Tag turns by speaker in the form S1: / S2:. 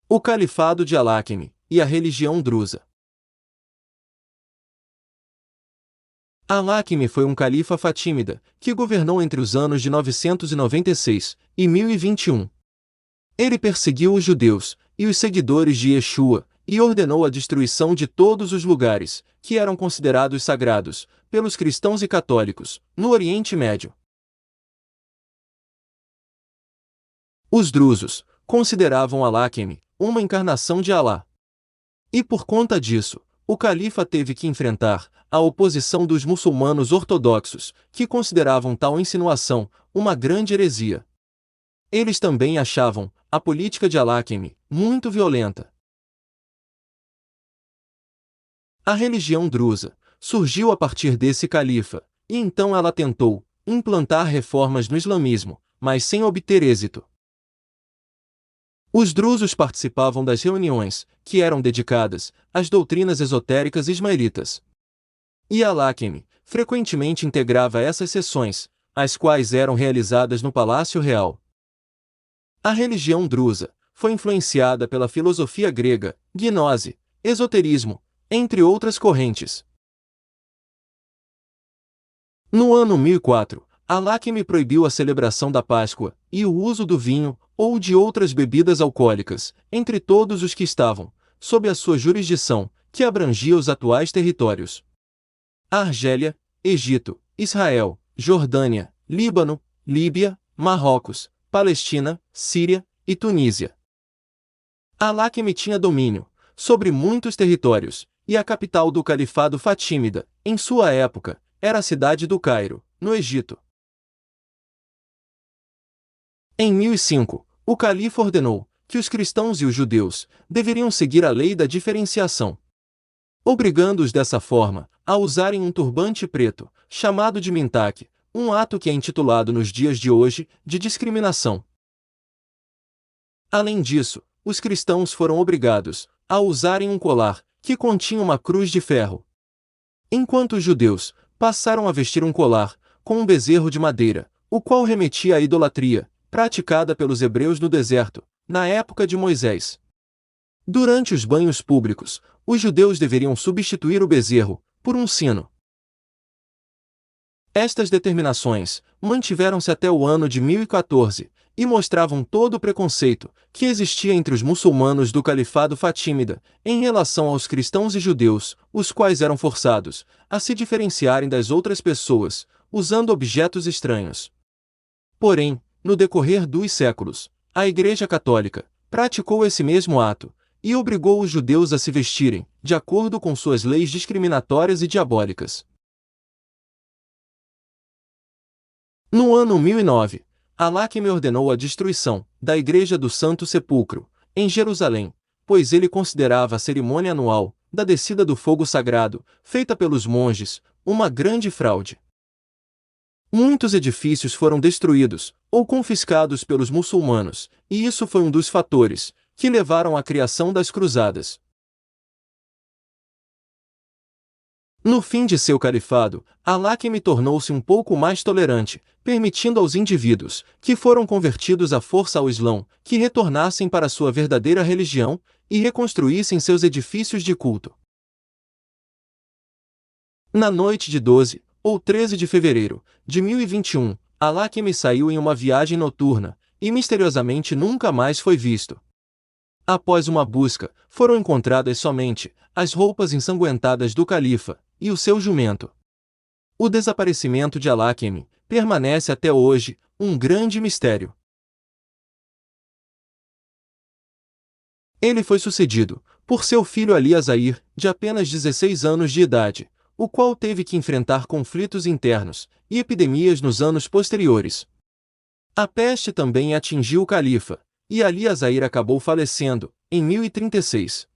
S1: O Califado de Al-Hakimi e a religião drusa. Al-Hakimi foi um califa fatímida, que governou entre os anos de 996 e 1021. Ele perseguiu os judeus e os seguidores de Yeshua e ordenou a destruição de todos os lugares, que eram considerados sagrados, pelos cristãos e católicos, no Oriente Médio. Os drusos consideravam Al-Hakimi uma encarnação de Alá. E por conta disso, o califa teve que enfrentar a oposição dos muçulmanos ortodoxos, que consideravam tal insinuação uma grande heresia. Eles também achavam a política de Al-Hakimi muito violenta. A religião drusa surgiu a partir desse califa, e então ela tentou implantar reformas no islamismo, mas sem obter êxito. Os drusos participavam das reuniões, que eram dedicadas às doutrinas esotéricas ismaelitas. E Al-Hakimi frequentemente integrava essas sessões, as quais eram realizadas no Palácio Real. A religião drusa foi influenciada pela filosofia grega, gnose, esoterismo, entre outras correntes. No ano 1004, Al-Hakimi proibiu a celebração da Páscoa e o uso do vinho ou de outras bebidas alcoólicas entre todos os que estavam sob a sua jurisdição, que abrangia os atuais territórios: Argélia, Egito, Israel, Jordânia, Líbano, Líbia, Marrocos, Palestina, Síria e Tunísia. Al-Hakimi tinha domínio sobre muitos territórios, e a capital do Califado Fatímida, em sua época, era a cidade do Cairo, no Egito. Em 1005, o califa ordenou que os cristãos e os judeus deveriam seguir a lei da diferenciação, obrigando-os dessa forma a usarem um turbante preto, chamado de mintak, um ato que é intitulado nos dias de hoje de discriminação. Além disso, os cristãos foram obrigados a usarem um colar que continha uma cruz de ferro, enquanto os judeus passaram a vestir um colar com um bezerro de madeira, o qual remetia à idolatria praticada pelos hebreus no deserto, na época de Moisés. Durante os banhos públicos, os judeus deveriam substituir o bezerro por um sino. Estas determinações mantiveram-se até o ano de 1014 e mostravam todo o preconceito que existia entre os muçulmanos do Califado Fatímida em relação aos cristãos e judeus, os quais eram forçados a se diferenciarem das outras pessoas, usando objetos estranhos. Porém, no decorrer dos séculos, a Igreja Católica praticou esse mesmo ato e obrigou os judeus a se vestirem de acordo com suas leis discriminatórias e diabólicas. No ano 1009, Al-Hakimi ordenou a destruição da Igreja do Santo Sepulcro, em Jerusalém, pois ele considerava a cerimônia anual da descida do fogo sagrado, feita pelos monges, uma grande fraude. Muitos edifícios foram destruídos ou confiscados pelos muçulmanos, e isso foi um dos fatores que levaram à criação das cruzadas. No fim de seu califado, Al-Hakimi tornou-se um pouco mais tolerante, permitindo aos indivíduos que foram convertidos à força ao Islão que retornassem para sua verdadeira religião e reconstruíssem seus edifícios de culto. Na noite de 12 ou 13 de fevereiro de 1021, Al-Hakimi saiu em uma viagem noturna e misteriosamente nunca mais foi visto. Após uma busca, foram encontradas somente as roupas ensanguentadas do califa e o seu jumento. O desaparecimento de Al-Hakimi permanece até hoje um grande mistério. Ele foi sucedido por seu filho Ali Azair, de apenas 16 anos de idade, o qual teve que enfrentar conflitos internos e epidemias nos anos posteriores. A peste também atingiu o califa, e Ali Azair acabou falecendo em 1036.